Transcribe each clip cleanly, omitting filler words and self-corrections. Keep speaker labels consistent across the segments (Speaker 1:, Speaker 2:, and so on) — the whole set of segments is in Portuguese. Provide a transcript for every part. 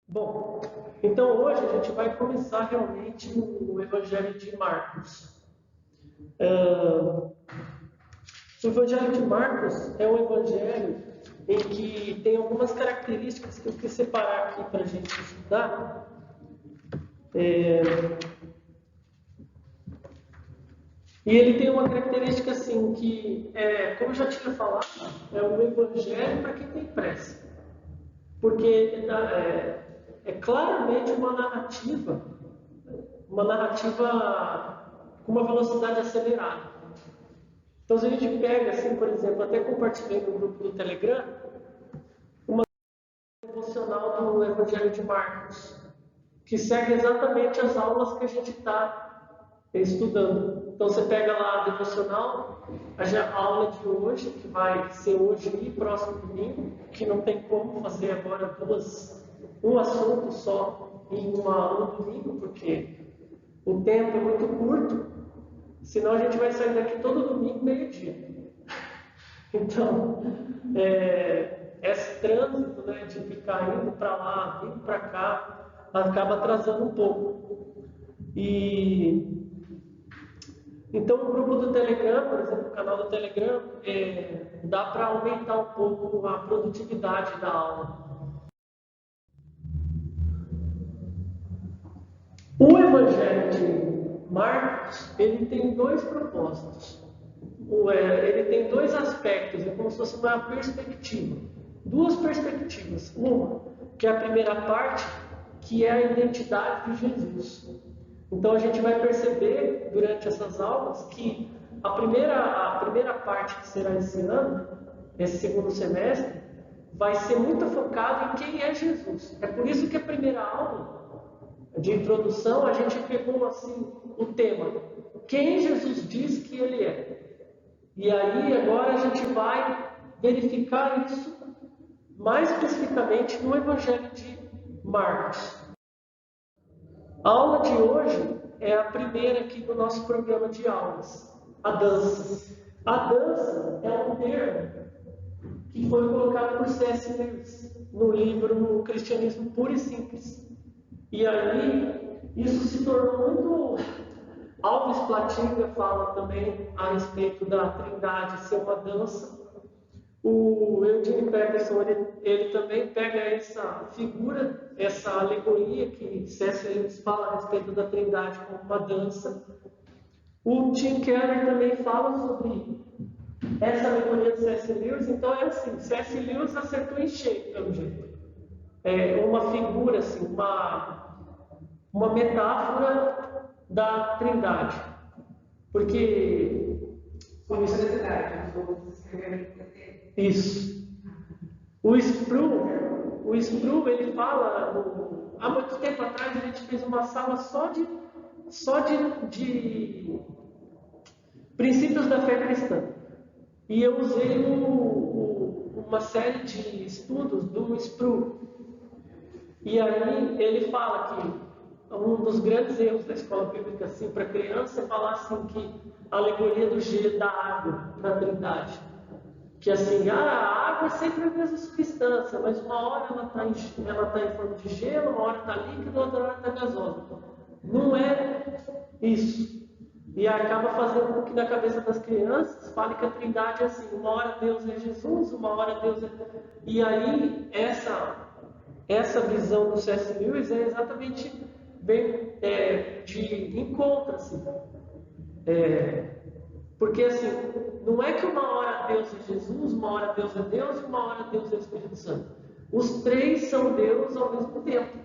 Speaker 1: Bom, então hoje a gente vai começar realmente o Evangelho de Marcos. O Evangelho de Marcos é um evangelho em que tem algumas características que eu quis separar aqui para a gente estudar. E ele tem uma característica assim que, como eu já tinha falado, é um evangelho para quem tem pressa. Porque é claramente uma narrativa com uma velocidade acelerada. Então, se a gente pega, assim, por exemplo, até compartilhei no grupo do Telegram, uma devocional do Evangelho de Marcos, que segue exatamente as aulas que a gente está estudando. Então, você pega lá a devocional, a aula de hoje, que vai ser hoje e próximo domingo, que não tem como fazer agora um assunto só em uma aula no domingo, porque o tempo é muito curto, senão a gente vai sair daqui todo domingo, meio-dia. Então, esse trânsito, né, de ficar indo para lá, indo para cá, acaba atrasando um pouco. E então o grupo do Telegram, por exemplo, o canal do Telegram, dá para aumentar um pouco a produtividade da aula. O Evangelho de Marcos, ele tem dois propósitos. Ele tem dois aspectos, é como se fosse uma perspectiva. Duas perspectivas. Uma, que é a primeira parte, que é a identidade de Jesus. Então a gente vai perceber durante essas aulas que a primeira parte que será esse ano, esse segundo semestre, vai ser muito focado em quem é Jesus. É por isso que a primeira aula de introdução a gente pegou assim o tema: quem Jesus diz que ele é. E aí agora a gente vai verificar isso mais especificamente no Evangelho de Marcos. A aula de hoje é a primeira aqui do nosso programa de aulas, a dança. A dança é um termo que foi colocado por C.S. Lewis no livro Cristianismo Puro e Simples. E aí isso se tornou muito. Alves Platinga fala também a respeito da Trindade ser uma dança. O Eugene Peterson, ele também pega essa figura, essa alegoria que C.S. Lewis fala a respeito da Trindade como uma dança. O Tim Keller também fala sobre essa alegoria de C.S. Lewis. Então é assim, C.S. Lewis acertou em cheio, pelo jeito. É uma figura, assim, uma metáfora da Trindade. Porque
Speaker 2: Como curiosidade, eu vou escrever.
Speaker 1: isso. O Spru ele fala, há muito tempo atrás a gente fez uma sala só de princípios da fé cristã. E eu usei uma série de estudos do Spru. E aí ele fala que um dos grandes erros da escola bíblica assim, para criança é falar assim, que a alegoria do gelo, da água, da Trindade. Que assim, a água é sempre a mesma substância, mas uma hora ela está em forma de gelo, uma hora está líquida, outra hora está gasosa. Não é isso. E acaba fazendo com que na cabeça das crianças fale que a Trindade é assim, uma hora Deus é Jesus, uma hora Deus é. E aí essa visão do C.S. Lewis é exatamente bem de encontro, assim. Porque assim, não é que uma hora Deus é Jesus, uma hora Deus é Deus e uma hora Deus é o Espírito Santo. Os três são Deus ao mesmo tempo.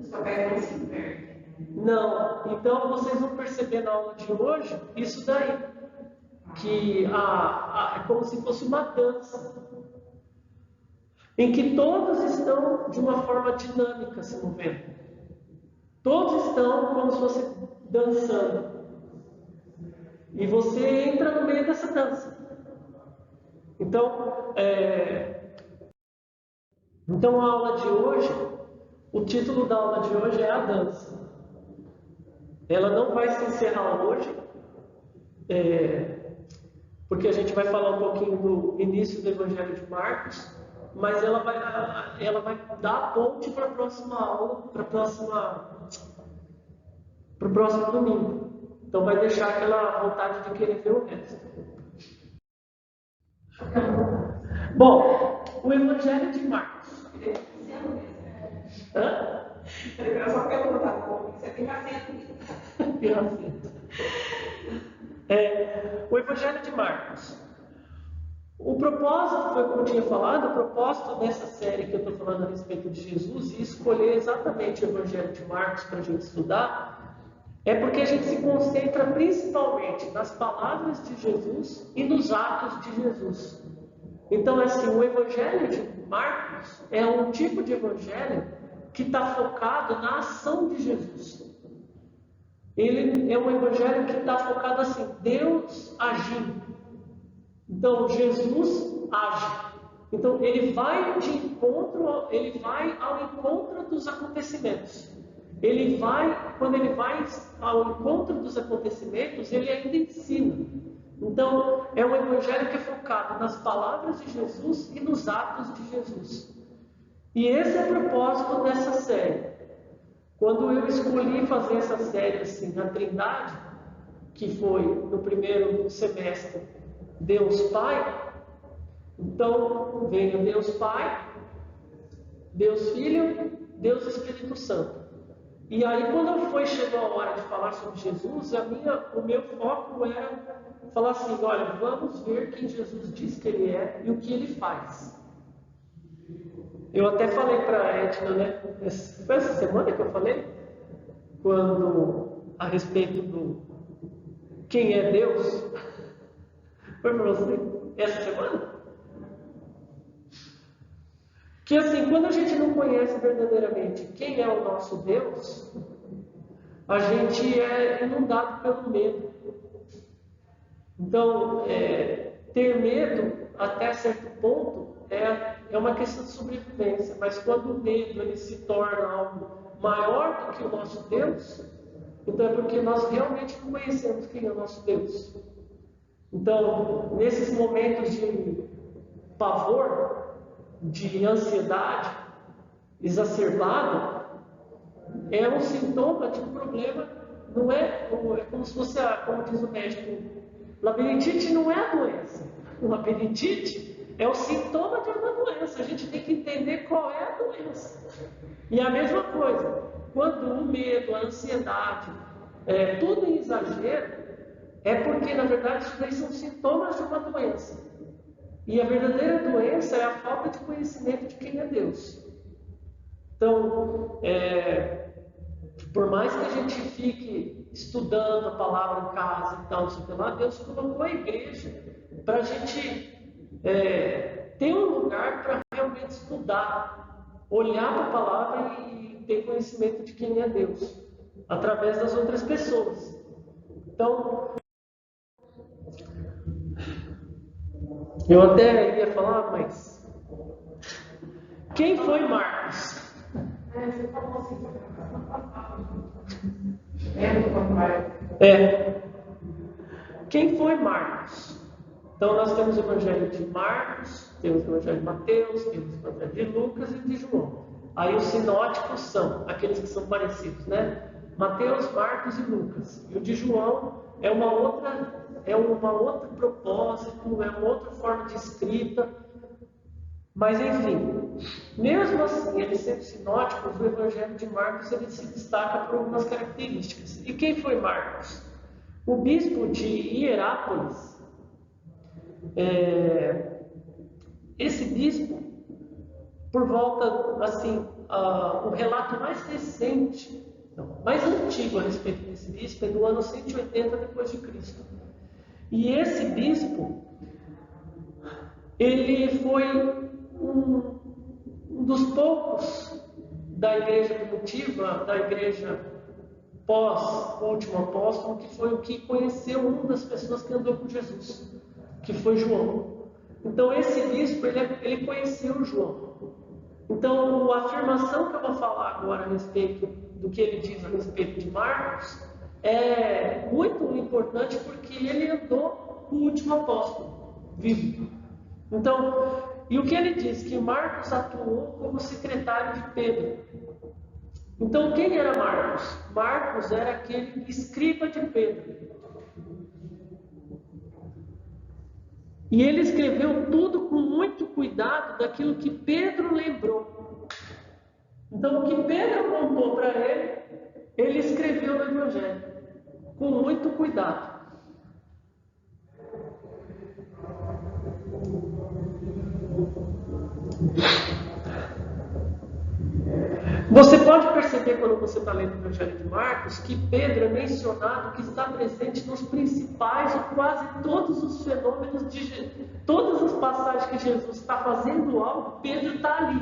Speaker 2: Só pega um se perde.
Speaker 1: Não. Então vocês vão perceber na aula de hoje isso daí. Que é como se fosse uma dança. Em que todos estão de uma forma dinâmica se movendo. Todos estão como se fosse dançando. E você entra no meio dessa dança. Então, a aula de hoje, o título da aula de hoje é a dança. Ela não vai se encerrar hoje, porque a gente vai falar um pouquinho do início do Evangelho de Marcos, mas ela vai dar a ponte para a próxima aula, para o próximo domingo. Então vai deixar aquela vontade de querer ver o resto. Bom, o Evangelho de Marcos. Hã?
Speaker 2: Eu só perguntar como você tem acento.
Speaker 1: O Evangelho de Marcos. O propósito, foi como eu tinha falado, o propósito dessa série que eu estou falando a respeito de Jesus e escolher exatamente o Evangelho de Marcos para a gente estudar, é porque a gente se concentra principalmente nas palavras de Jesus e nos atos de Jesus. Então, assim, o Evangelho de Marcos é um tipo de evangelho que está focado na ação de Jesus. Ele é um evangelho que está focado assim, Deus agindo. Então, Jesus age. Então, ele vai ao encontro dos acontecimentos. Quando ele vai ao encontro dos acontecimentos, ele ainda ensina. Então, é um evangelho que é focado nas palavras de Jesus e nos atos de Jesus. E esse é o propósito dessa série. Quando eu escolhi fazer essa série assim, na Trindade, que foi no primeiro semestre Deus Pai, então veio Deus Pai, Deus Filho, Deus Espírito Santo. E aí, quando chegou a hora de falar sobre Jesus, o meu foco era falar assim, olha, vamos ver quem Jesus diz que ele é e o que ele faz. Eu até falei para a Edna, né? Foi essa semana que eu falei? A respeito do quem é Deus. Foi para você? Essa semana? Que assim, quando a gente não conhece verdadeiramente quem é o nosso Deus, a gente é inundado pelo medo. Então, ter medo até certo ponto é uma questão de sobrevivência, mas quando o medo ele se torna algo maior do que o nosso Deus, então é porque nós realmente não conhecemos quem é o nosso Deus. Então, nesses momentos de pavor, de ansiedade exacerbada, é um sintoma de um problema, não é como se fosse, como diz o médico, labirintite não é a doença. O labirintite é o sintoma de uma doença. A gente tem que entender qual é a doença. E a mesma coisa, quando o medo, a ansiedade, tudo em exagero, é porque, na verdade, isso daí são sintomas de uma doença. E a verdadeira doença é a falta de conhecimento de quem é Deus. Então, por mais que a gente fique estudando a palavra em casa e tal, não sei o que lá, Deus colocou a igreja para a gente ter um lugar para realmente estudar, olhar para a palavra e ter conhecimento de quem é Deus, através das outras pessoas. Então, eu até ia falar, mas quem foi Marcos?
Speaker 2: Você falou assim,
Speaker 1: Quem foi Marcos? Então nós temos o Evangelho de Marcos, temos o Evangelho de Mateus, temos o Evangelho de Lucas e de João. Aí os sinóticos são aqueles que são parecidos, né? Mateus, Marcos e Lucas. E o de João é uma outra propósito, é uma outra forma de escrita. Mas enfim, mesmo assim, eles sendo sinóticos, o Evangelho de Marcos ele se destaca por algumas características. E quem foi Marcos? O bispo de Hierápolis, esse bispo, por volta, assim, o relato mais recente, mais antigo a respeito desse bispo é do ano 180 depois de Cristo. E esse bispo, ele foi um dos poucos da igreja primitiva, da igreja pós-último apóstolo, que foi o que conheceu uma das pessoas que andou com Jesus, que foi João. Então esse bispo, ele conheceu João. Então a afirmação que eu vou falar agora a respeito do que ele diz a respeito de Marcos é muito importante porque ele andou com o último apóstolo vivo. Então, E o que ele diz? Que Marcos atuou como secretário de Pedro. Então, quem era Marcos? Marcos era aquele escriba de Pedro. E ele escreveu tudo com muito cuidado daquilo que Pedro lembrou. Então, o que Pedro contou para ele, ele escreveu no Evangelho, com muito cuidado. Você pode perceber quando você está lendo o Evangelho de Marcos que Pedro é mencionado que está presente nos principais ou quase todos os fenômenos de Jesus. Todas as passagens que Jesus está fazendo algo, Pedro está ali.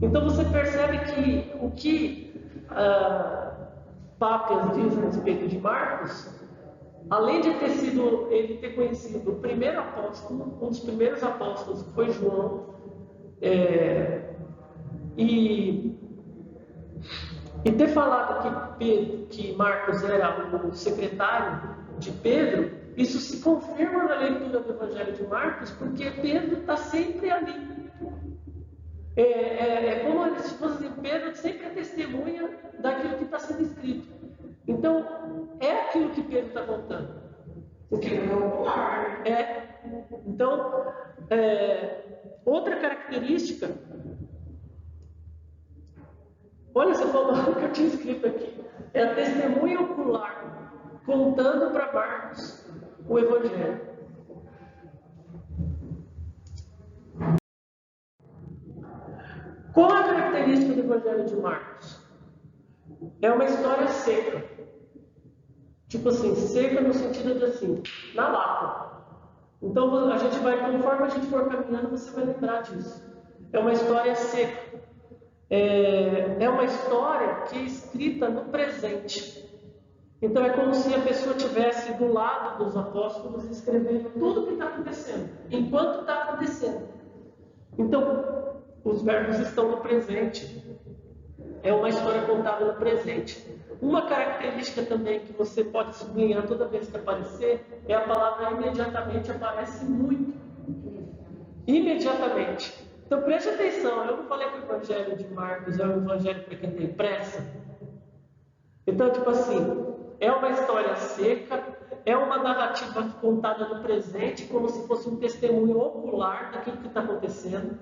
Speaker 1: Então você percebe que o que Pápias diz a respeito de Marcos, além de ele ter conhecido o primeiro apóstolo, um dos primeiros apóstolos que foi João, e ter falado que Marcos era o secretário de Pedro, isso se confirma na leitura do Evangelho de Marcos, porque Pedro está sempre ali. É como se fosse assim, Pedro sempre é testemunha daquilo que está sendo escrito. Então, é aquilo que Pedro está contando. O que é ocular. Então, outra característica. Olha, você falou o que eu tinha escrito aqui. É a testemunha ocular, contando para Marcos o Evangelho. Qual é a característica do Evangelho de Marcos? É uma história seca. Tipo assim, seca no sentido de assim, na lata. Então a gente vai, conforme a gente for caminhando, você vai lembrar disso. É uma história seca. É uma história que é escrita no presente. Então é como se a pessoa estivesse do lado dos apóstolos escrevendo tudo o que está acontecendo, enquanto está acontecendo. Então, os verbos estão no presente. É uma história contada no presente. Uma característica também que você pode sublinhar toda vez que aparecer é a palavra imediatamente, aparece muito. Imediatamente. Então preste atenção, eu não falei que o Evangelho de Marcos é um evangelho para quem tem pressa. Então, tipo assim, é uma história seca, é uma narrativa contada no presente, como se fosse um testemunho ocular daquilo que está acontecendo.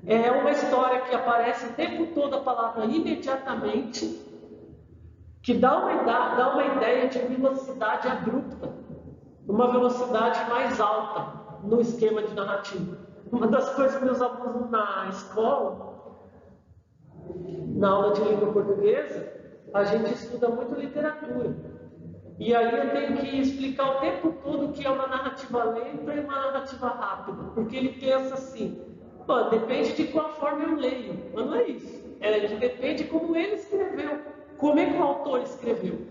Speaker 1: É uma história que aparece o tempo todo a palavra imediatamente, que dá uma ideia de velocidade abrupta, uma velocidade mais alta no esquema de narrativa. Uma das coisas que meus alunos na escola, na aula de língua portuguesa, a gente estuda muito literatura. E aí eu tenho que explicar o tempo todo que é uma narrativa lenta e uma narrativa rápida. Porque ele pensa assim, depende de qual forma eu leio. Mas não é isso. Depende de como ele escreveu. Como é que o autor escreveu?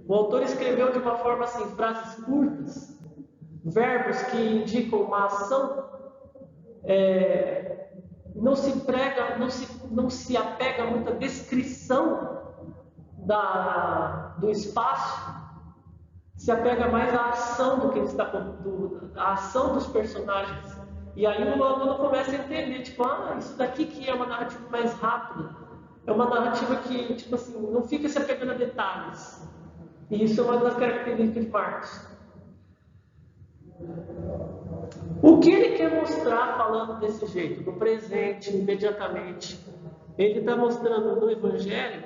Speaker 1: O autor escreveu de uma forma assim, frases curtas, verbos que indicam uma ação, não se apega a muita descrição do espaço, se apega mais à ação do que ele está à ação dos personagens. E aí o aluno começa a entender, tipo, isso daqui que é uma narrativa mais rápida, é uma narrativa que, tipo assim, não fica se apegando a detalhes. E isso é uma das características de Marcos. O que ele quer mostrar falando desse jeito, no presente, imediatamente? Ele está mostrando no Evangelho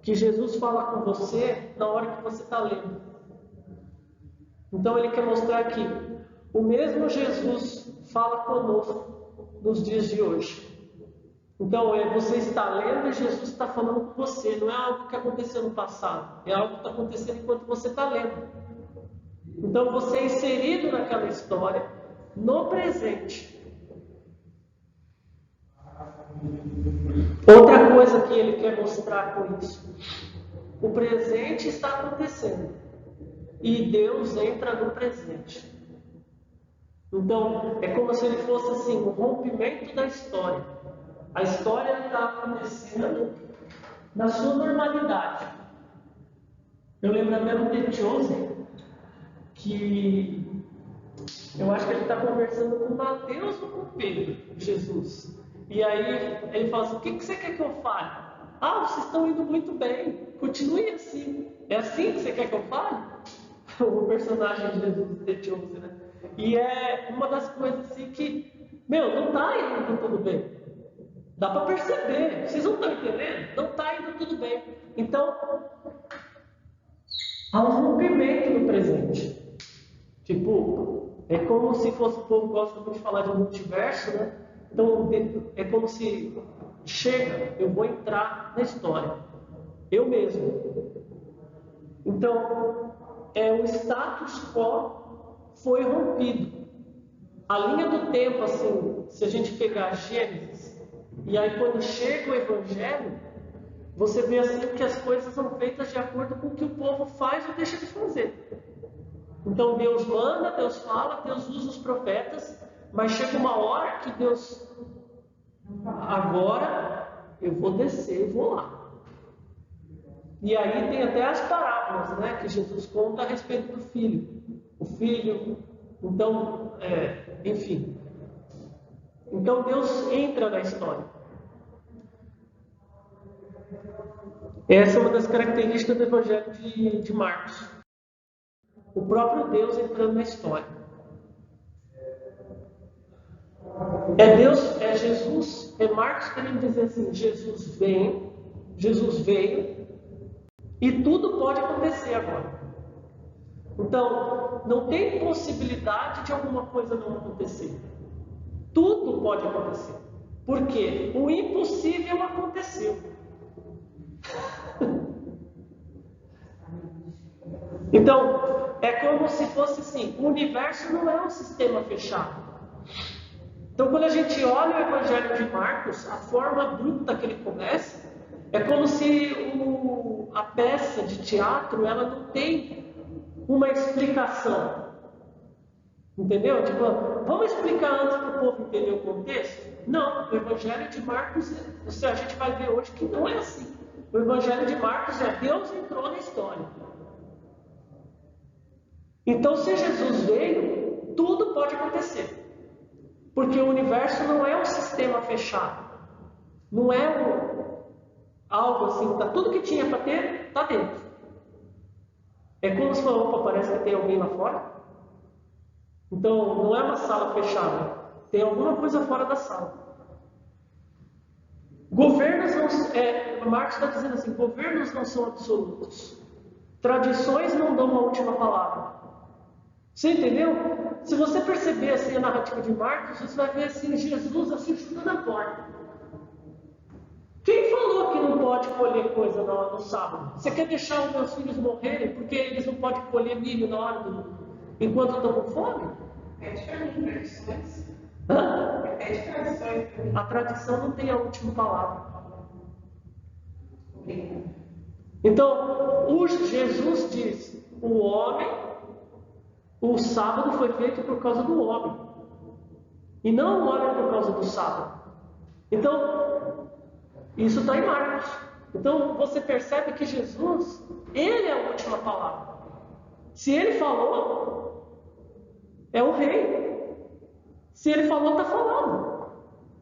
Speaker 1: que Jesus fala com você na hora que você está lendo. Então ele quer mostrar que o mesmo Jesus fala conosco nos dias de hoje. Então você está lendo e Jesus está falando com você. Não é algo que aconteceu no passado, é algo que está acontecendo enquanto você está lendo. Então você é inserido naquela história no presente. Outra coisa que ele quer mostrar com isso: o presente está acontecendo e Deus entra no presente. Então é como se ele fosse assim, um rompimento da história. A história está acontecendo na sua normalidade. Eu lembro até no The Chosen que Eu acho que ele está conversando com Mateus ou com Pedro, Jesus. E aí ele fala assim: o que você quer que eu fale? Ah, vocês estão indo muito bem, continue assim. É assim que você quer que eu fale? O personagem de Jesus de 11, né? E é uma das coisas assim que, não está indo tudo bem. Dá para perceber, vocês não estão entendendo? Não está indo tudo bem. Então, há um rompimento no presente. Tipo, é como se fosse, o povo gosta muito de falar de multiverso, né? Então, é como se, chega, eu vou entrar na história. Eu mesmo. Então, o status quo foi rompido. A linha do tempo, assim, se a gente pegar Gênesis, e aí quando chega o Evangelho, você vê assim que as coisas são feitas de acordo com o que o povo faz ou deixa de fazer. Então Deus manda, Deus fala, Deus usa os profetas, mas chega uma hora que Deus, agora eu vou descer e vou lá. E aí tem até as parábolas, né, que Jesus conta a respeito do filho. O filho, então, enfim. Então Deus entra na história. Essa é uma das características do Evangelho de Marcos. O próprio Deus entrando na história. É Jesus, Marcos querendo dizer assim: Jesus veio, e tudo pode acontecer agora. Então, não tem possibilidade de alguma coisa não acontecer. Tudo pode acontecer. Por quê? O impossível aconteceu. Então, é como se fosse assim: o universo não é um sistema fechado. Então, quando a gente olha o Evangelho de Marcos, a forma bruta que ele começa, é como se a peça de teatro, ela não tem uma explicação. Entendeu? Tipo, vamos explicar antes para o povo entender o contexto? Não, o Evangelho de Marcos, a gente vai ver hoje que não é assim. O Evangelho de Marcos Deus entrou na história. Então, se Jesus veio, tudo pode acontecer. Porque o universo não é um sistema fechado. Não é algo assim, tudo que tinha para ter, está dentro. É como se fosse, opa, parece que tem alguém lá fora. Então, não é uma sala fechada. Tem alguma coisa fora da sala. Governos não... Marx está dizendo assim: governos não são absolutos. Tradições não dão uma última palavra. Você entendeu? Se você perceber assim a narrativa de Marcos, você vai ver assim Jesus assim chutando a porta. Quem falou que não pode colher coisa no sábado? Você quer deixar os meus filhos morrerem porque eles não podem colher milho na hora enquanto estão com fome?
Speaker 2: Repete para mim, tradições.
Speaker 1: Repete tradições. A tradição não tem a última palavra. Então, Jesus diz: o sábado foi feito por causa do homem, e não o homem por causa do sábado. Então, isso está em Marcos. Então, você percebe que Jesus, ele é a última palavra. Se ele falou, é o rei. Se ele falou, está falando.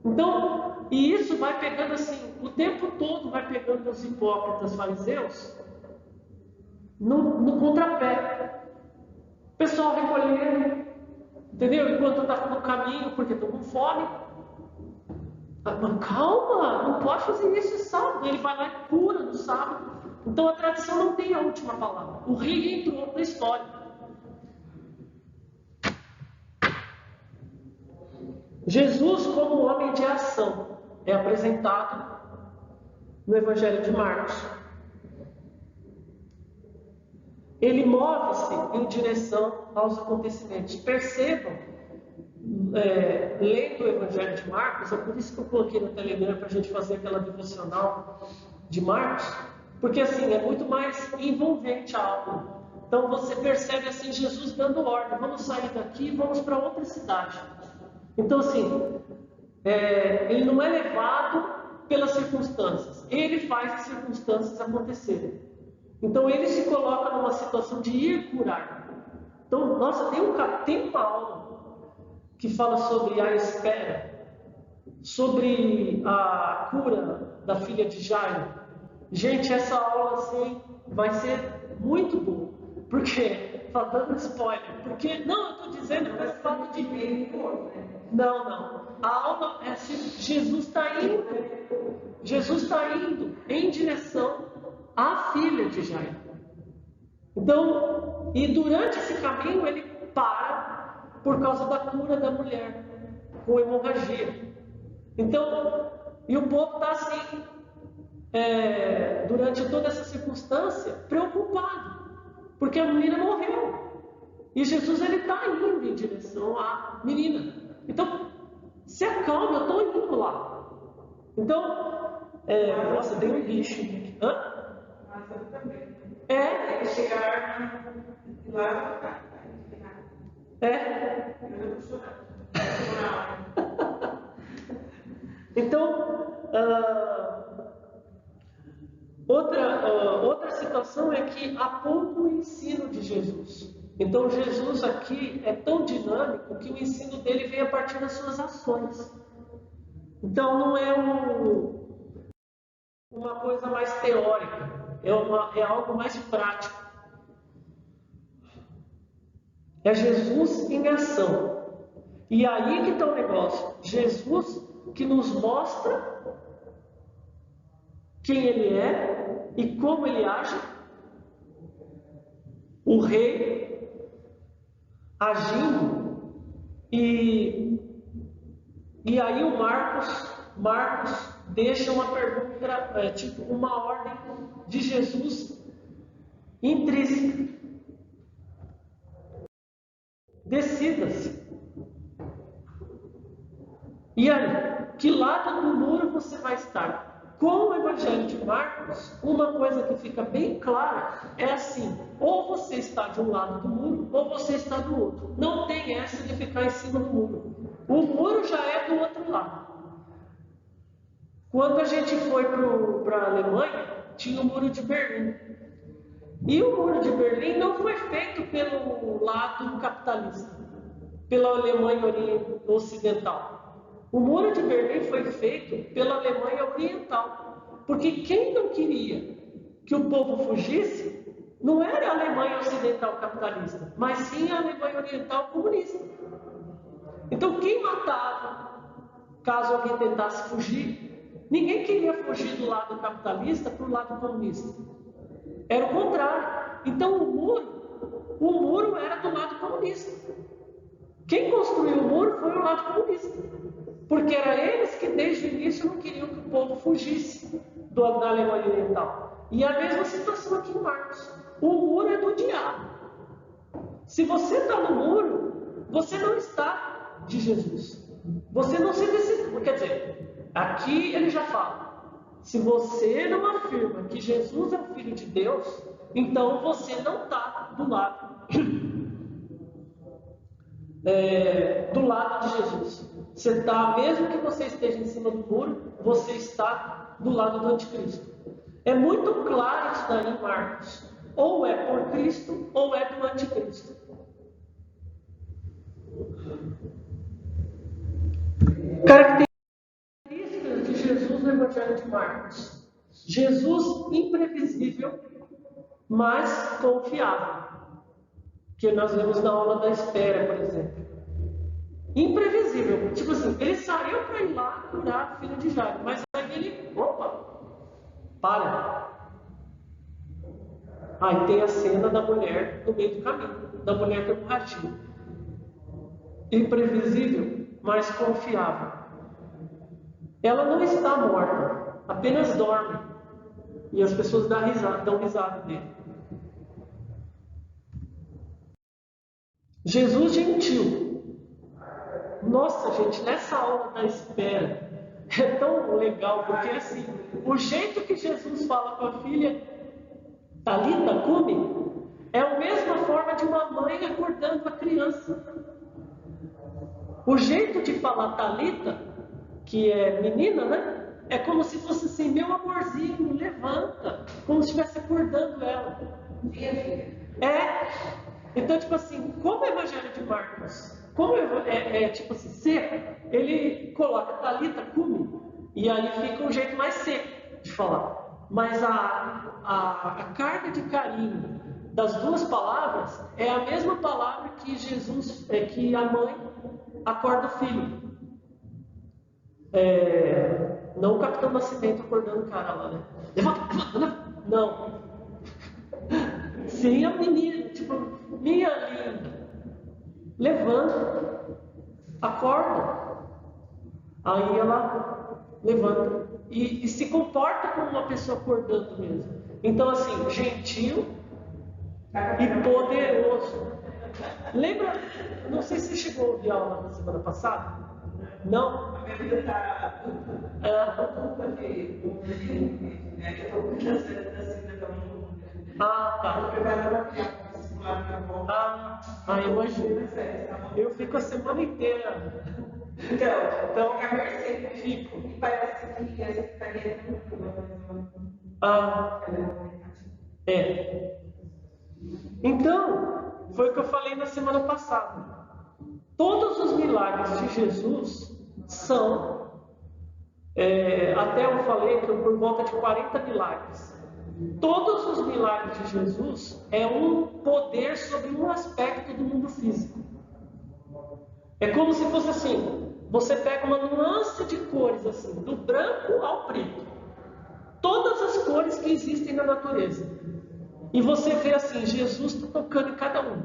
Speaker 1: Então, e isso vai pegando assim, o tempo todo vai pegando os hipócritas fariseus no contrapé. O pessoal recolhendo, entendeu? Enquanto está no caminho, porque estão com fome. Mas calma, não pode fazer isso sábado. Ele vai lá e cura no sábado. Então a tradição não tem a última palavra. O rei entrou na história. Jesus, como homem de ação, é apresentado no Evangelho de Marcos. Ele move-se em direção aos acontecimentos. Percebam, lendo o Evangelho de Marcos, é por isso que eu coloquei no Telegram para a gente fazer aquela devocional de Marcos, porque assim, é muito mais envolvente algo. Então você percebe assim, Jesus dando ordem: vamos sair daqui e vamos para outra cidade. Então assim, ele não é levado pelas circunstâncias, ele faz as circunstâncias acontecerem. Então ele se coloca numa situação de ir curar. Então, nossa, tem uma aula que fala sobre a espera, sobre a cura da filha de Jairo. Gente, essa aula assim vai ser muito boa. Porque, tá dando spoiler, porque, não, eu estou dizendo pelo fato de ver. Não. A aula é assim, Jesus está indo em direção à filha de Jairo. Então, e durante esse caminho ele para por causa da cura da mulher com hemorragia. Então, e o povo está assim, durante toda essa circunstância, preocupado, porque a menina morreu. E Jesus ele está indo em direção à menina. Então, se acalme, eu estou indo lá. Então, nossa, deu um bicho. Hã?
Speaker 2: Mas eu também.
Speaker 1: É.
Speaker 2: Chegar lá vai ficar. Eu vou chorar.
Speaker 1: Então, outra situação é que há pouco ensino de Jesus. Então, Jesus aqui é tão dinâmico que o ensino dele vem a partir das suas ações. Então, não é uma coisa mais teórica, é algo mais prático. É Jesus em ação. E aí que está o negócio. Jesus que nos mostra quem ele é e como ele age. O rei agindo. E aí o Marcos deixa uma pergunta, tipo uma ordem de Jesus intrínseca. Decida-se. E aí, que lado do muro você vai estar? Com o Evangelho de Marcos, uma coisa que fica bem clara é assim: ou você está de um lado do muro, ou você está do outro. Não tem essa de ficar em cima do muro. O muro já é do outro lado. Quando a gente foi para a Alemanha, tinha o Muro de Berlim. E o Muro de Berlim não foi feito pelo lado capitalista, pela Alemanha Ocidental. O Muro de Berlim foi feito pela Alemanha Oriental, porque quem não queria que o povo fugisse não era a Alemanha Ocidental capitalista, mas sim a Alemanha Oriental comunista. Então quem matava, caso alguém tentasse fugir, ninguém queria fugir do lado capitalista para o lado comunista. Era o contrário. Então o muro era do lado comunista. Quem construiu o muro foi o lado comunista. Porque era eles que desde o início não queriam que o povo fugisse da Alemanha Oriental. E a mesma situação aqui em Marcos. O muro é do diabo. Se você está no muro, você não está de Jesus. Você não se decide. Quer dizer, aqui ele já fala: se você não afirma que Jesus é o Filho de Deus, então você não está do lado de Jesus. Você está, mesmo que você esteja em cima do muro, você está do lado do anticristo. É muito claro isso daí em Marcos. Ou é por Cristo, ou é do anticristo. Características de Jesus no Evangelho de Marcos. Jesus imprevisível, mas confiável. Que nós vemos na aula da espera, por exemplo. Imprevisível. Tipo assim, ele saiu para ir lá curar a filha de Jairo, mas aí ele, para. Aí tem a cena da mulher no meio do caminho, da mulher que hemorragia. Imprevisível, mas confiável. Ela não está morta, apenas dorme. E as pessoas dão risada dele. Jesus gentil. Nossa, gente, nessa aula da espera é tão legal, porque assim, o jeito que Jesus fala com a filha, Talita, come, é a mesma forma de uma mãe acordando a criança. O jeito de falar Talita, que é menina, né? É como se fosse assim: meu amorzinho, levanta, como se estivesse acordando ela. Então, tipo assim, como o Evangelho de Marcos, como tipo assim, seco, ele coloca Talita cumi, e aí fica um jeito mais seco de falar. Mas a carga de carinho das duas palavras é a mesma palavra que Jesus, que a mãe acorda o filho. Não o Capitão Nascimento acordando o cara lá, né? Levanta, levanta, levanta. Não. Sim, a menina, tipo, minha linda, levanta, acorda. Aí ela levanta e se comporta como uma pessoa acordando mesmo. Então, assim, gentil e poderoso. Lembra? Não sei se você chegou a ouvir a aula na semana passada. Não?
Speaker 2: A minha vida está culpa de né? Que eu estou cuidando da Cida da mundo.
Speaker 1: Ah, tá.
Speaker 2: Estou preparando a criar para o vestibular que eu vou.
Speaker 1: Imagina. Eu fico a semana inteira.
Speaker 2: Então fica mercê. Fico. E parece que a secretaria é muito boa.
Speaker 1: Então, foi o que eu falei na semana passada. Todos os milagres de Jesus são, até eu falei que por volta de 40 milagres. Todos os milagres de Jesus é um poder sobre um aspecto do mundo físico. É como se fosse assim, você pega uma nuance de cores assim, do branco ao preto. Todas as cores que existem na natureza. E você vê assim, Jesus está tocando em cada um.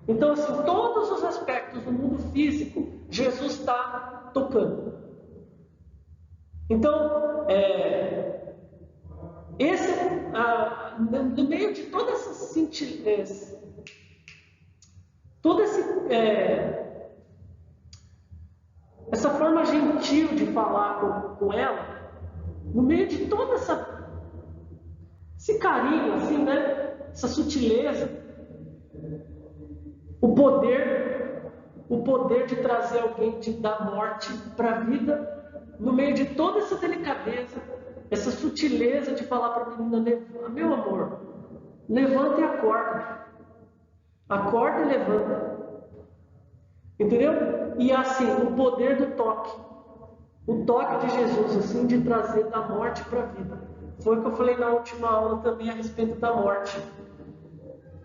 Speaker 1: Então, assim, todos os aspectos do mundo físico, Jesus está tocando. Então, no meio de toda essa cintileza, essa forma gentil de falar com ela, no meio de toda esse carinho, assim, né? Essa sutileza, o poder de trazer alguém da morte para a vida, no meio de toda essa delicadeza, essa sutileza de falar para a menina, meu amor, levanta e acorda. Acorda e levanta. Entendeu? E assim, o poder do toque. O toque de Jesus, assim, de trazer da morte para a vida. Foi o que eu falei na última aula também a respeito da morte.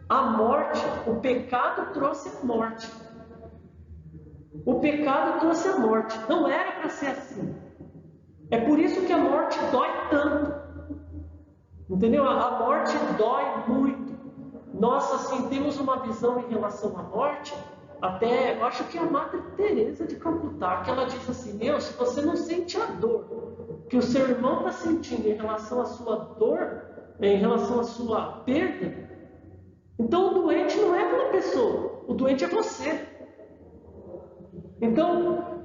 Speaker 1: A morte, o pecado trouxe a morte. O pecado trouxe a morte. Não era para ser assim. É por isso que a morte dói tanto. Entendeu? A morte dói muito. Nós, assim, temos uma visão em relação à morte. Até, eu acho que a Madre Teresa de Calcutá, que ela diz assim, se você não sente a dor que o seu irmão está sentindo em relação à sua dor, em relação à sua perda, então o doente não é aquela pessoa, o doente é você. Então,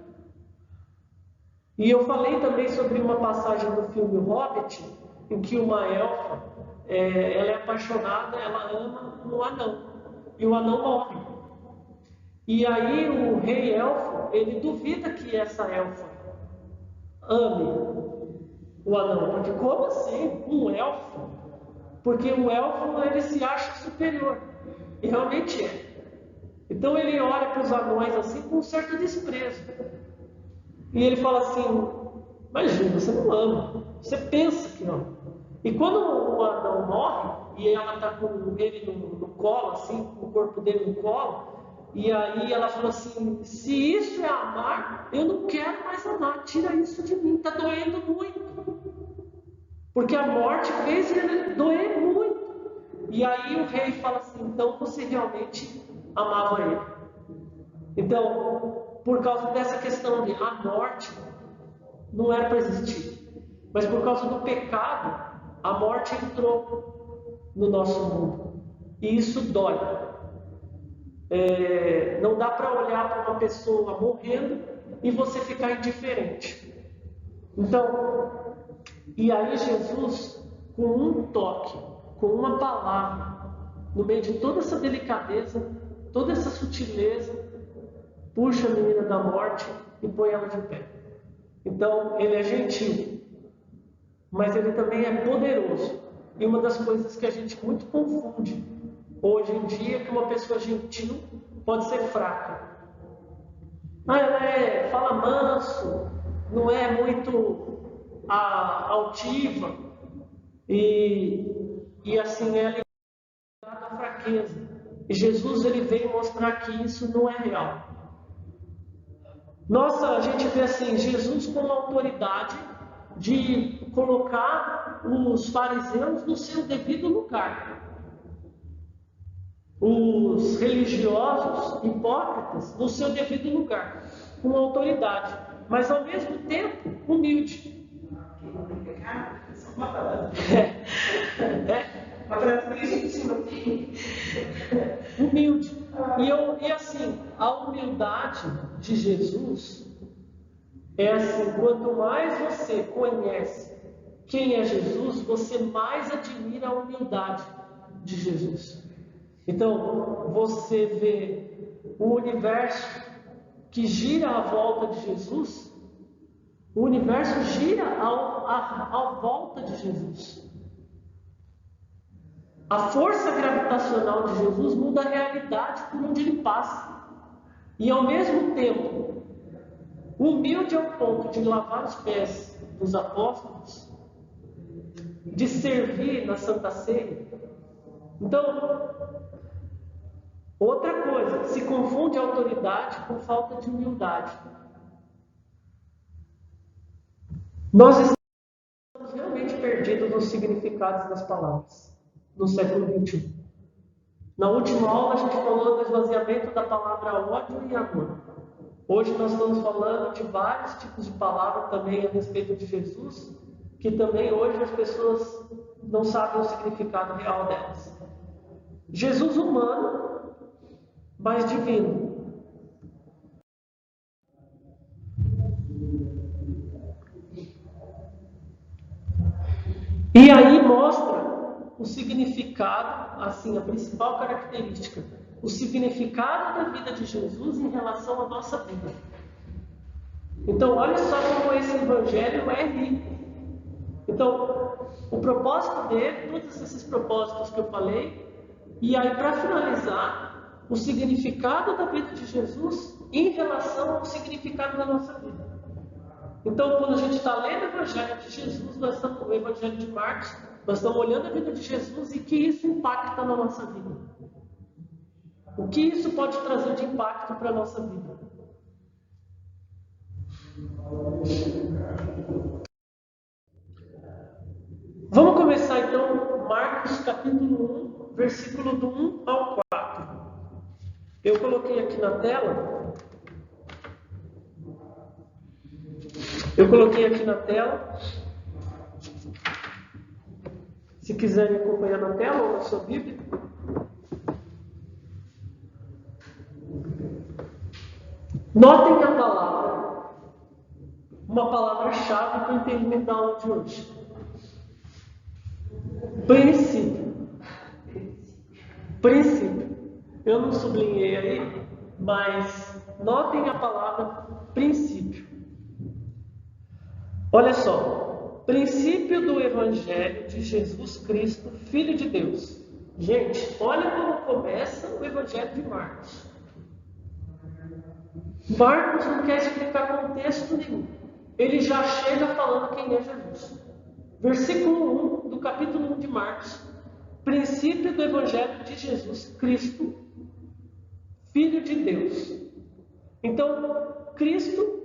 Speaker 1: e eu falei também sobre uma passagem do filme O Hobbit, em que uma elfa, ela é apaixonada, ela ama um anão, e o anão morre. E aí o rei elfo, ele duvida que essa elfa ame o anão, porque como assim? Um elfo? Porque o elfo, ele se acha superior, e realmente é. Então ele olha para os anões assim com um certo desprezo. E ele fala assim, imagina, você não ama, você pensa que ama. E quando o anão morre, e ela está com ele no colo, assim, com o corpo dele no colo, e aí ela falou assim, se isso é amar, eu não quero mais amar, tira isso de mim, está doendo muito. Porque a morte fez ele doer muito. E aí o rei fala assim, então você realmente amava ele. Então, por causa dessa questão de a morte não era para existir, mas por causa do pecado, a morte entrou no nosso mundo. E isso dói. Não dá para olhar para uma pessoa morrendo e você ficar indiferente. Então, e aí Jesus, com um toque, com uma palavra, no meio de toda essa delicadeza, toda essa sutileza, puxa a menina da morte e põe ela de pé. Então, ele é gentil, mas ele também é poderoso. E uma das coisas que a gente muito confunde hoje em dia que uma pessoa gentil pode ser fraca. Ela fala manso, não é muito altiva e assim é ligada à fraqueza. E Jesus ele veio mostrar que isso não é real. Nossa, a gente vê assim, Jesus com autoridade de colocar os fariseus no seu devido lugar. Os religiosos, hipócritas, no seu devido lugar, com autoridade, mas ao mesmo tempo humilde. Humilde. E assim, a humildade de Jesus é assim: quanto mais você conhece quem é Jesus, você mais admira a humildade de Jesus. Então, você vê o universo que gira à volta de Jesus, o universo gira à volta de Jesus. A força gravitacional de Jesus muda a realidade por onde ele passa. E ao mesmo tempo, humilde ao ponto de lavar os pés dos apóstolos, de servir na Santa Ceia. Então, outra coisa, se confunde autoridade com falta de humildade. Nós estamos realmente perdidos nos significados das palavras no século XXI. Na última aula a gente falou do esvaziamento da palavra ódio e amor. Hoje nós estamos falando de vários tipos de palavras também a respeito de Jesus, que também hoje as pessoas não sabem o significado real delas. Jesus humano, mas divino. E aí mostra o significado, assim, a principal característica, o significado da vida de Jesus em relação à nossa vida. Então, olha só como esse evangelho é rico. Então, o propósito dele, todos esses propósitos que eu falei, e aí para finalizar, o significado da vida de Jesus em relação ao significado da nossa vida. Então, quando a gente está lendo o Evangelho de Jesus, nós estamos no Evangelho de Marcos, nós estamos olhando a vida de Jesus e que isso impacta na nossa vida. O que isso pode trazer de impacto para a nossa vida? Vamos começar então, Marcos capítulo 1, versículo do 1 ao 4. Eu coloquei aqui na tela. Se quiserem acompanhar na tela ou na sua Bíblia. Notem a palavra. Uma palavra-chave para o entendimento da aula de hoje. Princípio. Eu não sublinhei aí, mas notem a palavra princípio. Olha só, princípio do Evangelho de Jesus Cristo, Filho de Deus. Gente, olha como começa o Evangelho de Marcos. Marcos não quer explicar contexto nenhum. Ele já chega falando quem é Jesus. Versículo 1 do capítulo 1 de Marcos. Princípio do Evangelho de Jesus Cristo, Filho de Deus. Então, Cristo,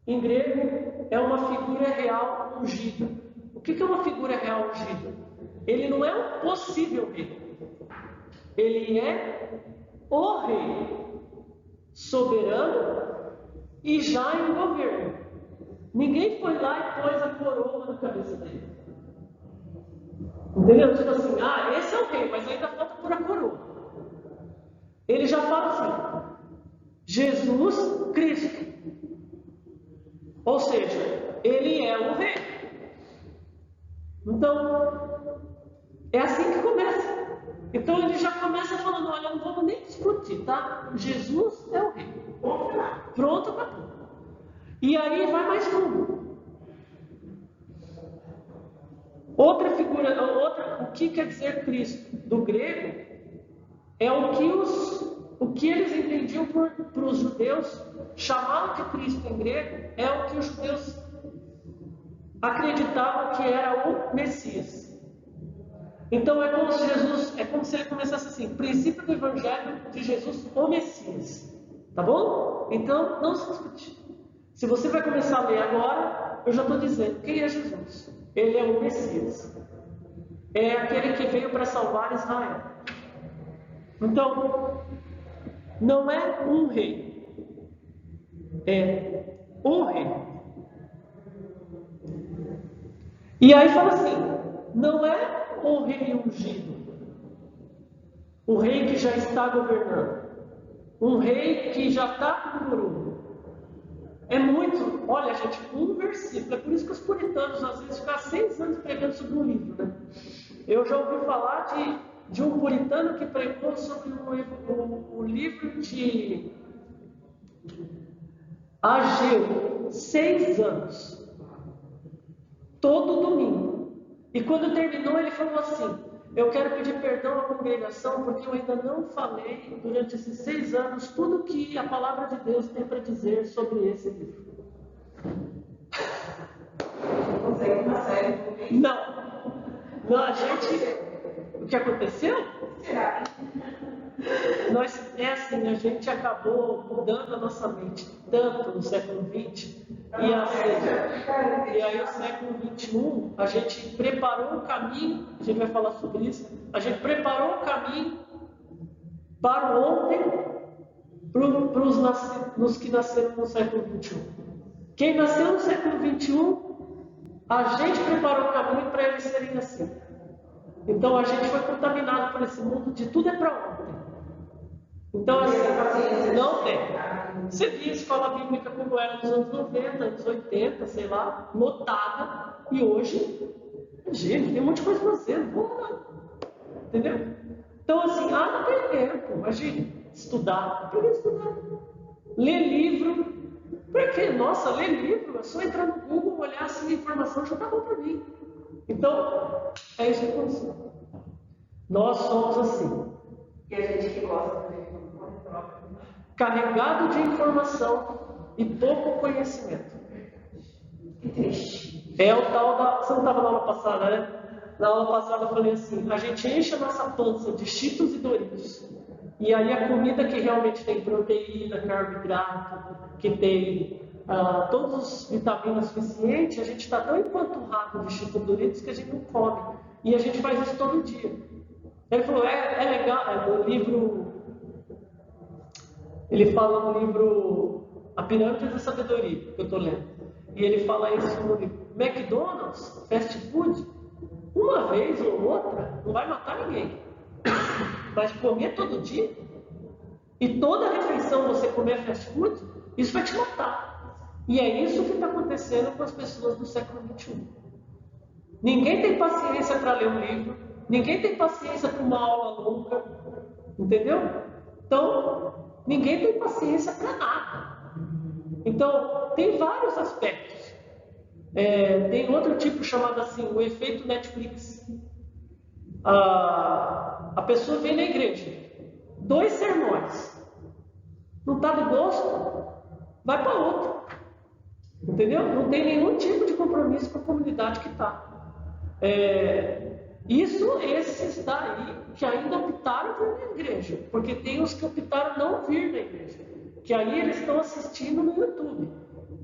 Speaker 1: em grego, é uma figura real ungida. O que é uma figura real ungida? Ele não é um possível rei. Ele é o rei, soberano e já em governo. Ninguém foi lá e pôs a coroa na cabeça dele. Entendeu? Tipo assim, esse é o rei, mas ainda falta pôr a coroa. Ele já fala assim, Jesus Cristo. Ou seja, ele é o rei. Então, é assim que começa. Então ele já começa falando, olha, não vamos nem discutir, tá? Jesus é o rei. Pronto, acabou. E aí vai mais fundo. Outra figura, o que quer dizer Cristo? Do grego, é o que eles entendiam para os judeus, chamado de Cristo em grego, é o que os judeus acreditavam que era o Messias. Então é como se ele começasse assim: princípio do Evangelho de Jesus, o Messias. Tá bom? Então não se discute. Se você vai começar a ler agora, eu já estou dizendo quem é Jesus. Ele é o Messias. É aquele que veio para salvar Israel. Então, não é um rei, é o rei. E aí fala assim: não é o rei ungido, o rei que já está governando, um rei que já está com o coroa. É muito, olha gente, um versículo. É por isso que os puritanos às vezes ficam 6 anos pregando sobre um livro, né? Eu já ouvi falar de um puritano que pregou sobre o livro de Ageu, 6 anos, todo domingo. E quando terminou, ele falou assim: eu quero pedir perdão à congregação, porque eu ainda não falei durante esses 6 anos tudo que a palavra de Deus tem para dizer sobre esse livro.
Speaker 2: Consegue uma série?
Speaker 1: Não, a gente. O que aconteceu?
Speaker 2: Será?
Speaker 1: É assim, a gente acabou mudando a nossa mente tanto no século XX e aí o século XXI, a gente preparou o caminho, a gente vai falar sobre isso, a gente preparou o caminho para o ontem, para os que nasceram no século XXI. Quem nasceu no século XXI, a gente preparou o caminho para eles serem assim. Então a gente foi contaminado por esse mundo de tudo é para ontem. Então assim, não tem. Você via a escola bíblica como era nos anos 90, anos 80, sei lá, lotada. E hoje, gente, tem um monte de coisa para fazer, não vou lá. Entendeu? Então assim, não tem tempo. Imagine, estudar. Por que estudar? Ler livro. Porque, nossa, ler livro, é só entrar no Google, olhar assim a informação, já está bom para mim. Então, é isso que aconteceu. Nós somos assim.
Speaker 2: E a gente que gosta de
Speaker 1: carregado de informação e pouco conhecimento.
Speaker 2: Que triste.
Speaker 1: É o tal da... Você não estava na aula passada, né? Na aula passada eu falei assim: a gente enche a nossa pança de Cheetos e Doritos. E aí a comida que realmente tem proteína, carboidrato, que tem todas as vitaminas suficientes, a gente está tão empanturrado de Cheetos e Doritos que a gente não come. E a gente faz isso todo dia. Ele falou: é legal, no livro... Ele fala no livro A Pirâmide da Sabedoria, que eu estou lendo. E ele fala isso no livro. McDonald's, fast food, uma vez ou outra, não vai matar ninguém. Mas comer todo dia, e toda refeição você comer fast food, isso vai te matar. E é isso que está acontecendo com as pessoas do século XXI. Ninguém tem paciência para ler um livro, ninguém tem paciência para uma aula longa, entendeu? Então, ninguém tem paciência para nada. Então, tem vários aspectos. Tem outro tipo chamado assim, o efeito Netflix. A pessoa vem na igreja, 2 sermões, não está do gosto, vai para outro. Entendeu? Não tem nenhum tipo de compromisso com a comunidade que está. Esses daí que ainda optaram por ir na igreja, porque tem os que optaram não vir na igreja, que aí eles estão assistindo no YouTube.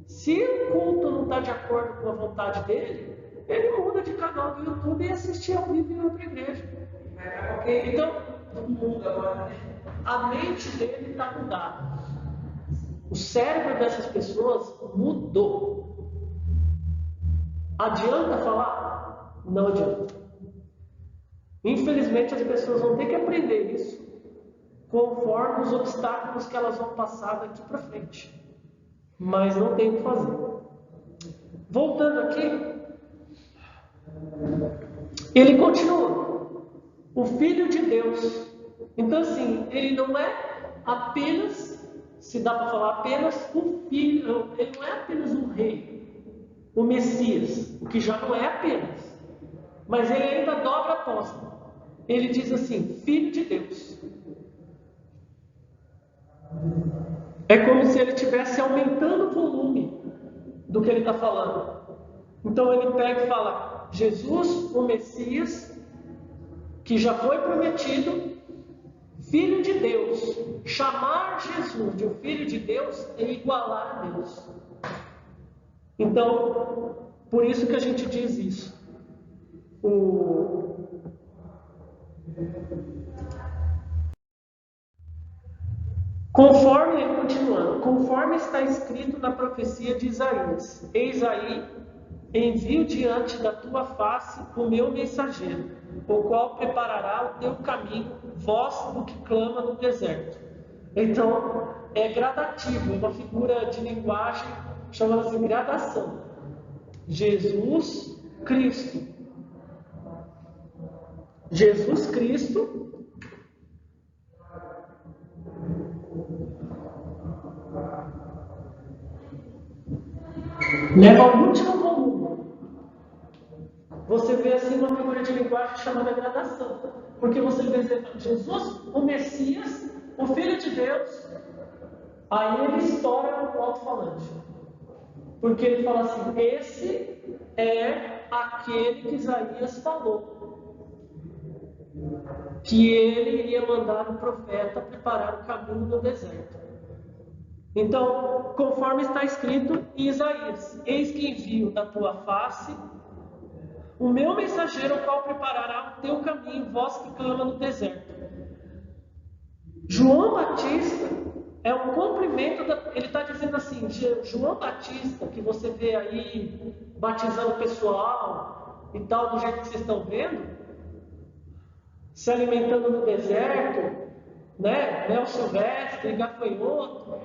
Speaker 1: Se o culto não está de acordo com a vontade dele, ele muda de canal do YouTube e assiste ao vivo em outra igreja. Então, a mente dele está mudada. O cérebro dessas pessoas mudou. Adianta falar? Não adianta. Infelizmente, as pessoas vão ter que aprender isso conforme os obstáculos que elas vão passar daqui para frente. Mas não tem o que fazer. Voltando aqui, ele continua. O Filho de Deus. Então, assim, ele não é apenas, se dá para falar apenas, o Filho. Ele não é apenas um rei, o Messias, o que já não é apenas. mas ele ainda dobra a aposta. Ele diz assim: Filho de Deus. É como se ele estivesse aumentando o volume do que ele está falando. Então ele pega e fala: Jesus, o Messias, que já foi prometido, Filho de Deus. Chamar Jesus de um Filho de Deus é igualar a Deus. Então, por isso que a gente diz isso. Conforme está escrito na profecia de Isaías: Eis aí, envio diante da tua face o meu mensageiro, o qual preparará o teu caminho, voz do que clama no deserto. Então, é gradativo, é uma figura de linguagem chamada-se gradação. Jesus Cristo. Jesus Cristo leva ao último volume. Você vê assim uma figura de linguagem chamada gradação. Porque você vê Jesus, o Messias, o Filho de Deus, aí ele estoura o alto-falante. Porque ele fala assim: esse é aquele que Isaías falou, que ele iria mandar um profeta preparar o caminho no deserto. Então, conforme está escrito em Isaías: Eis que envio da tua face o meu mensageiro, o qual preparará o teu caminho, voz que clama no deserto. João Batista é um cumprimento ele está dizendo assim: João Batista, que você vê aí batizando o pessoal e tal, do jeito que vocês estão vendo, se alimentando no deserto, né? Mel silvestre, gafanhoto,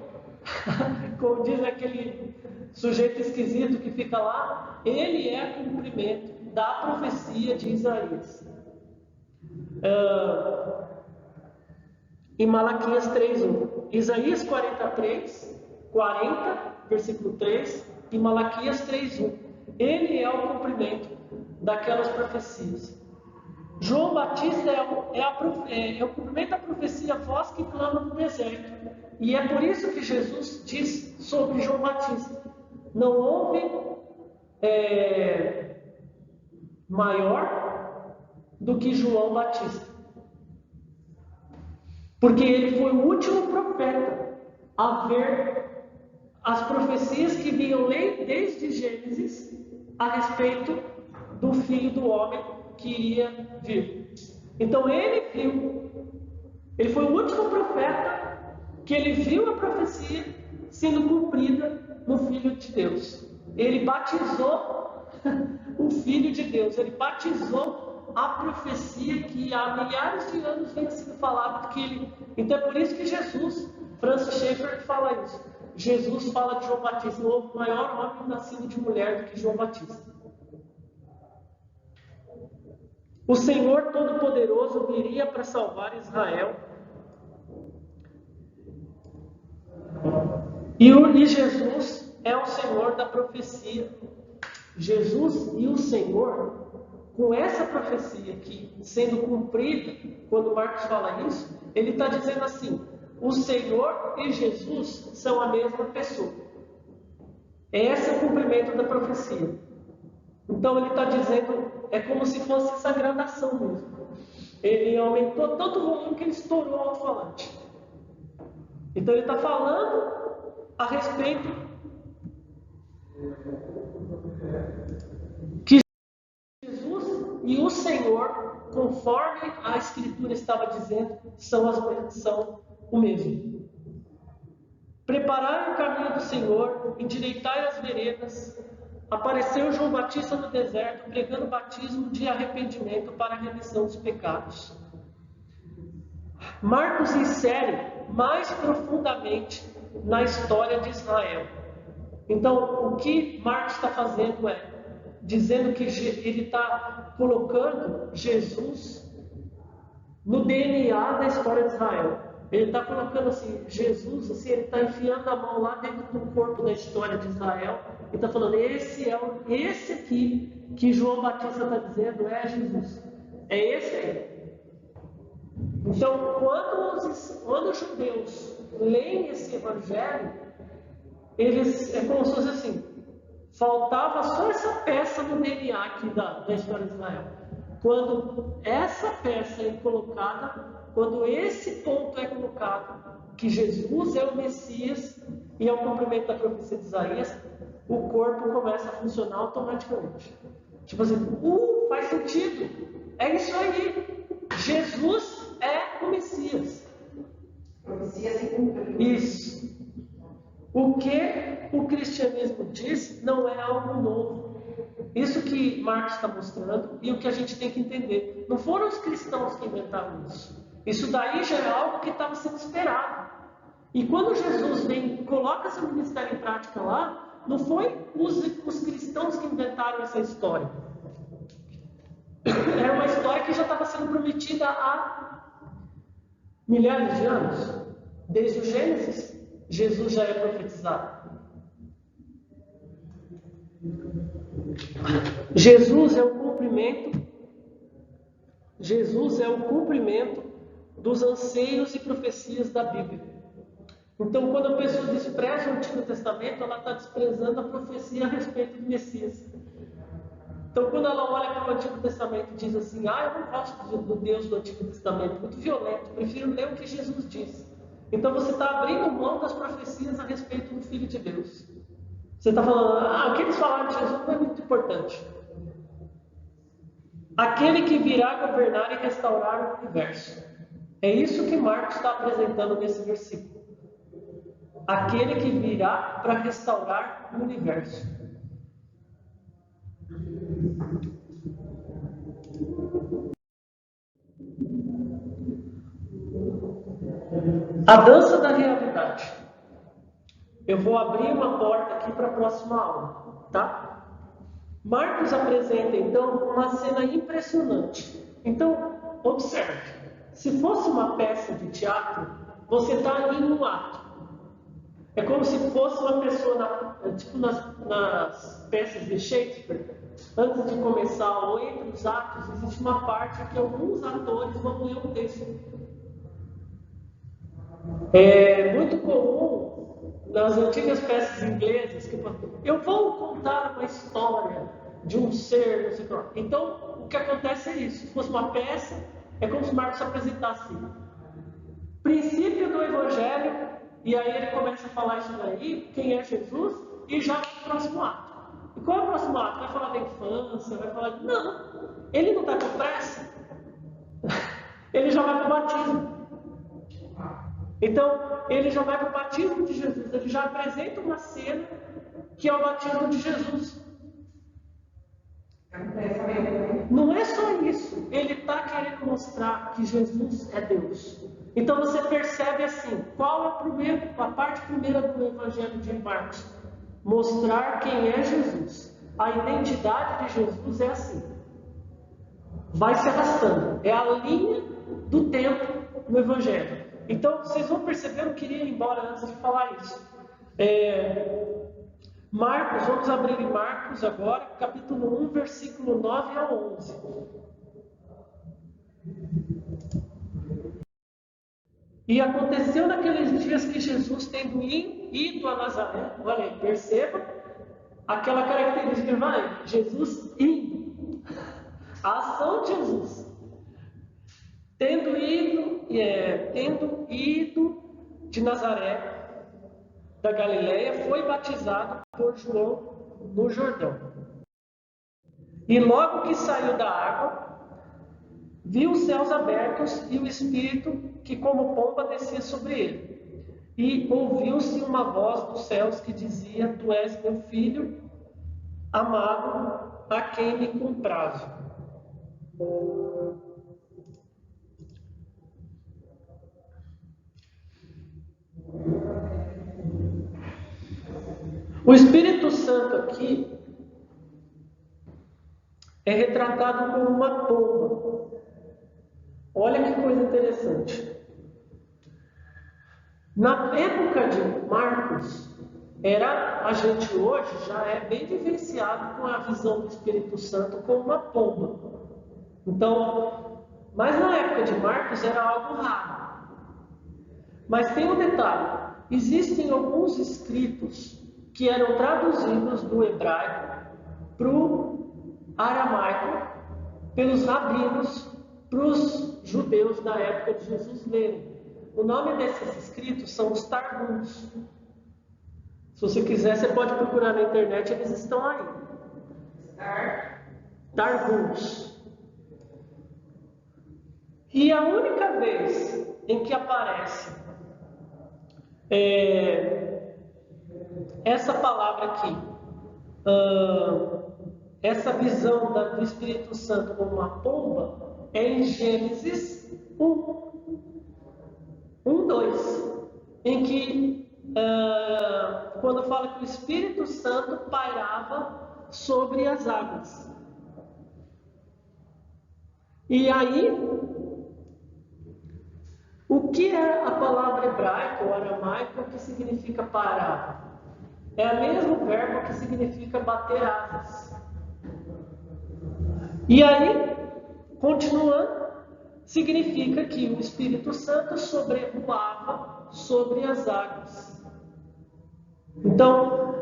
Speaker 1: como diz aquele sujeito esquisito que fica lá, ele é cumprimento da profecia de Isaías. Em Malaquias 3:1, Isaías 40, versículo 3, e Malaquias 3:1. Ele é o cumprimento daquelas profecias. João Batista é o cumprimento da profecia, voz que clama no deserto. E é por isso que Jesus diz sobre João Batista: não houve maior do que João Batista. Porque ele foi o último profeta a ver as profecias que vinham desde Gênesis a respeito do Filho do Homem que iria vir. Então ele foi o último profeta que ele viu a profecia sendo cumprida no Filho de Deus. Ele batizou o Filho de Deus, ele batizou a profecia que há milhares de anos vinha sendo falada que ele. Então é por isso que Jesus, Francis Schaeffer fala isso. Jesus fala de João Batista: não houve maior homem nascido de mulher do que João Batista. O Senhor Todo-Poderoso viria para salvar Israel. E Jesus é o Senhor da profecia. Jesus e o Senhor, com essa profecia aqui sendo cumprida, quando Marcos fala isso, ele está dizendo assim: o Senhor e Jesus são a mesma pessoa. Esse é o cumprimento da profecia. Então ele está dizendo, é como se fosse essa gradação mesmo. Ele aumentou tanto o volume que ele estourou o alto-falante. Então ele está falando a respeito que Jesus e o Senhor, conforme a Escritura estava dizendo, são o mesmo. Preparai o caminho do Senhor, endireitai as veredas. Apareceu João Batista no deserto, pregando batismo de arrependimento para a remissão dos pecados. Marcos insere mais profundamente na história de Israel. Então, o que Marcos está fazendo é dizendo que ele está colocando Jesus no DNA da história de Israel. Ele está colocando assim, Jesus, assim, ele está enfiando a mão lá dentro do corpo da história de Israel e está falando: esse aqui que João Batista está dizendo é Jesus. É esse aí. Então, quando os judeus leem esse evangelho, eles, é como se fosse assim, faltava só essa peça no DNA aqui da história de Israel. Quando essa peça é colocada, quando esse ponto é colocado, que Jesus é o Messias e é o cumprimento da profecia de Isaías, o corpo começa a funcionar automaticamente. Tipo assim, faz sentido. É isso aí. Jesus é o Messias.
Speaker 2: Profecia se cumpriu.
Speaker 1: Isso. O que o cristianismo diz não é algo novo. Isso que Marcos está mostrando e o que a gente tem que entender. Não foram os cristãos que inventaram isso. Isso daí já é algo que estava sendo esperado. E quando Jesus vem e coloca seu ministério em prática lá, não foi os cristãos que inventaram essa história. Era uma história que já estava sendo prometida há milhares de anos. Desde o Gênesis, Jesus já é profetizado. Jesus é o cumprimento dos anseios e profecias da Bíblia. Então, quando a pessoa despreza o Antigo Testamento, ela está desprezando a profecia a respeito do Messias. Então, quando ela olha para o Antigo Testamento e diz assim, eu não gosto do Deus do Antigo Testamento, muito violento, prefiro ler o que Jesus disse. Então, você está abrindo mão das profecias a respeito do Filho de Deus. Você está falando, o que eles falaram de Jesus não é muito importante. Aquele que virá governar e restaurar o universo. É isso que Marcos está apresentando nesse versículo. Aquele que virá para restaurar o universo. A dança da realidade. Eu vou abrir uma porta aqui para a próxima aula, tá? Marcos apresenta então uma cena impressionante. Então, observe. Se fosse uma peça de teatro, você está em um ato. É como se fosse uma pessoa, tipo nas peças de Shakespeare, antes de começar ou entre os atos, existe uma parte que alguns atores vão ler um texto. É muito comum nas antigas peças inglesas que eu vou contar uma história de um ser, não sei o que lá. Então, o que acontece é isso. Se fosse uma peça, é como se Marcos apresentasse princípio do Evangelho, e aí ele começa a falar isso daí, quem é Jesus, e já vai para o próximo ato. E qual é o próximo ato? Vai falar da infância, vai falar de... Não, ele não está com pressa. Ele já vai para o batismo. Então, ele já vai para o batismo de Jesus, ele já apresenta uma cena que é o batismo de Jesus. Não é só isso, ele está querendo mostrar que Jesus é Deus. Então você percebe assim, qual é a parte primeira do Evangelho de Marcos? Mostrar quem é Jesus. A identidade de Jesus é assim. Vai se arrastando. É a linha do tempo no Evangelho. Então vocês vão perceber, eu não queria ir embora antes de falar isso. Marcos, vamos abrir em Marcos agora, capítulo 1, versículo 9 a 11. E aconteceu naqueles dias que Jesus, tendo ido a Nazaré, olha aí, perceba aquela característica, Jesus indo, a ação de Jesus, tendo ido de Nazaré, da Galileia, foi batizado por João no Jordão. E logo que saiu da água, viu os céus abertos e o Espírito que como pomba descia sobre ele. E ouviu-se uma voz dos céus que dizia: Tu és meu filho amado, a quem me comprazo. O Espírito Santo aqui é retratado como uma pomba. Olha que coisa interessante. Na época de Marcos, A gente hoje já é bem vivenciado com a visão do Espírito Santo como uma pomba. Então, mas na época de Marcos era algo raro. Mas tem um detalhe: existem alguns escritos que eram traduzidos do hebraico para o aramaico pelos rabinos, para os judeus da época de Jesus lerem. O nome desses escritos são os Targums. Se você quiser, você pode procurar na internet, eles estão aí. Targums. E a única vez em que aparece essa palavra aqui, essa visão do Espírito Santo como uma pomba, é em Gênesis 1:2, em que quando fala que o Espírito Santo pairava sobre as águas. E aí, o que é a palavra hebraica ou aramaica que significa parar? É o mesmo verbo que significa bater asas. E aí, continuando, significa que o Espírito Santo sobrevoava sobre as águas. Então,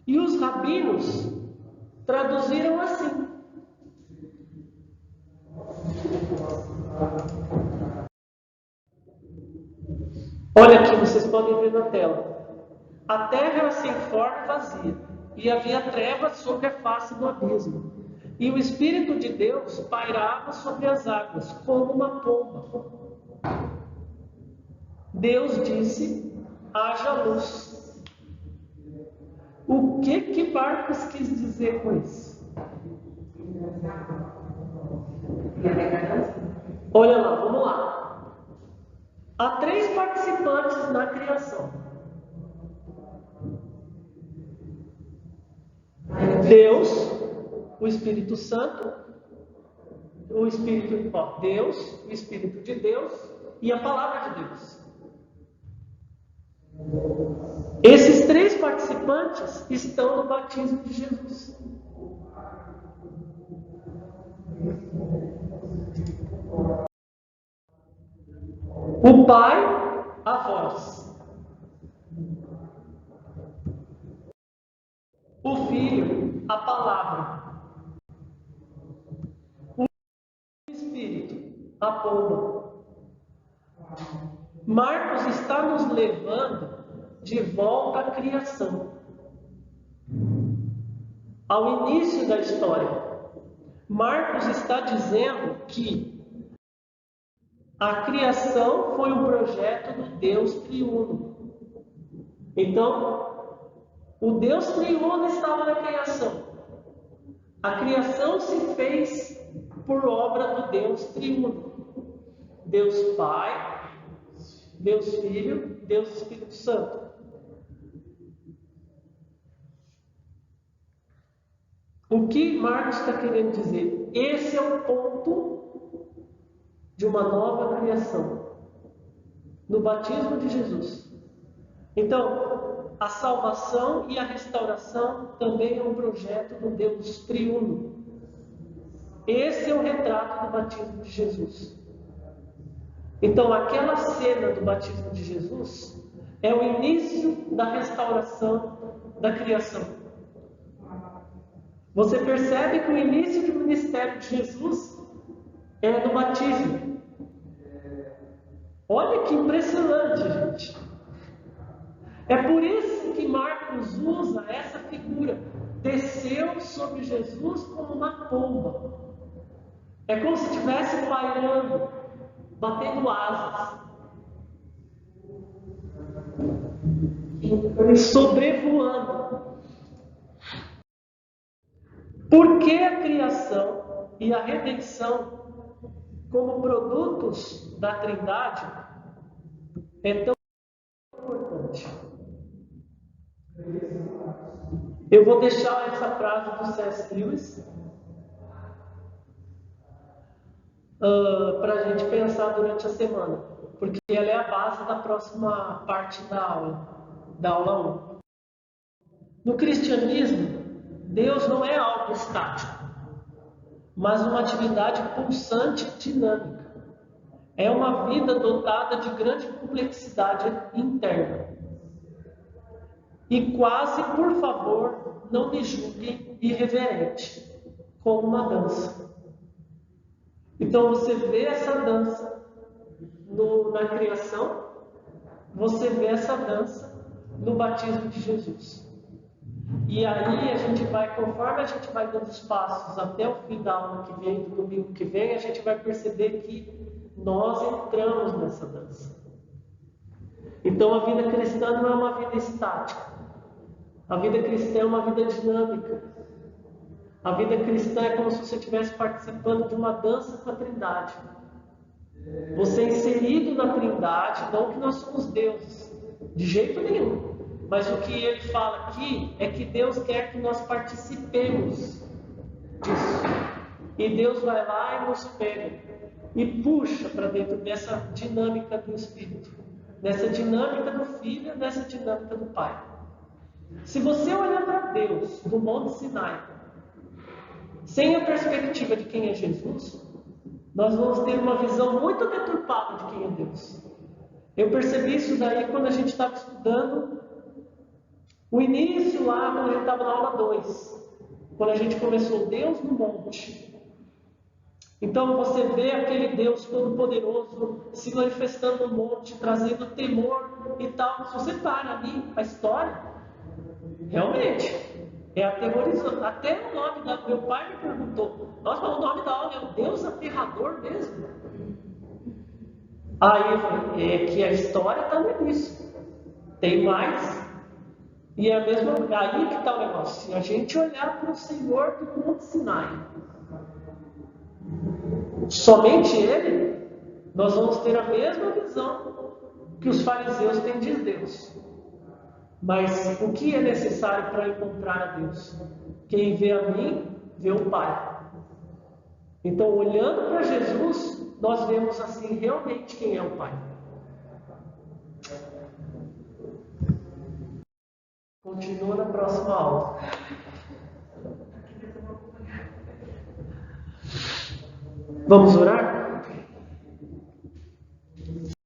Speaker 1: e os rabinos traduziram assim. Olha aqui, vocês podem ver na tela. A terra era sem forma e vazia, e havia trevas sobre a face do abismo. E o Espírito de Deus pairava sobre as águas, como uma pomba. Deus disse: haja luz. O que Marcos quis dizer com isso? Olha lá, vamos lá. Há 3 participantes na criação: Deus, o Espírito Santo, Deus, o Espírito de Deus e a Palavra de Deus. Esses 3 participantes estão no batismo de Jesus. O Pai, a voz. O Filho, a palavra. O Espírito, a pomba. Marcos está nos levando de volta à criação, ao início da história. Marcos está dizendo que a criação foi um projeto do Deus triuno. Então, o Deus triuno estava na criação. A criação se fez por obra do Deus triuno. Deus Pai, Deus Filho, Deus Espírito Santo. O que Marcos está querendo dizer? Esse é o ponto de uma nova criação, no batismo de Jesus. Então, a salvação e a restauração também é um projeto do Deus triuno. Esse é o retrato do batismo de Jesus. Então, aquela cena do batismo de Jesus é o início da restauração da criação. Você percebe que o início do ministério de Jesus é no batismo. Olha que impressionante, gente. É por isso que Marcos usa essa figura. Desceu sobre Jesus como uma pomba. É como se estivesse pairando, batendo asas, sobrevoando. Por que a criação e a redenção, como produtos da Trindade, é tão importante? Eu vou deixar essa frase do C.S. Lewis para a gente pensar durante a semana, porque ela é a base da próxima parte da aula 1. No cristianismo, Deus não é algo estático, mas uma atividade pulsante e dinâmica. É uma vida dotada de grande complexidade interna. E quase, por favor, não me julguem irreverente, como uma dança. Então você vê essa dança na criação, você vê essa dança no batismo de Jesus. E aí a gente vai, conforme a gente vai dando os passos até o fim da aula que vem, do domingo que vem, a gente vai perceber que nós entramos nessa dança. Então a vida cristã não é uma vida estática. A vida cristã é uma vida dinâmica. A vida cristã é como se você estivesse participando de uma dança com a Trindade. Você é inserido na Trindade, não que nós somos deuses, de jeito nenhum. Mas o que ele fala aqui é que Deus quer que nós participemos disso. E Deus vai lá e nos pega e puxa para dentro dessa dinâmica do Espírito, nessa dinâmica do Filho, nessa dinâmica do Pai. Se você olhar para Deus no Monte Sinai, sem a perspectiva de quem é Jesus, nós vamos ter uma visão muito deturpada de quem é Deus. Eu percebi isso daí quando a gente estava estudando o início lá, quando a gente estava na aula 2, quando a gente começou Deus no monte. Então você vê aquele Deus todo-poderoso se manifestando no monte, trazendo temor e tal. Se você para ali a história, realmente é aterrorizante. Até o nome da... Meu pai me perguntou, nossa, mas o nome da aula é o Deus aterrador mesmo? Aí eu falei, é que a história está no início. Tem mais. E é mesmo aí que está o negócio. Se a gente olhar para o Senhor do Monte Sinai, somente Ele, nós vamos ter a mesma visão que os fariseus têm de Deus. Mas o que é necessário para encontrar a Deus? Quem vê a mim, vê o Pai. Então, olhando para Jesus, nós vemos assim realmente quem é o Pai. Continua na próxima aula. Vamos orar?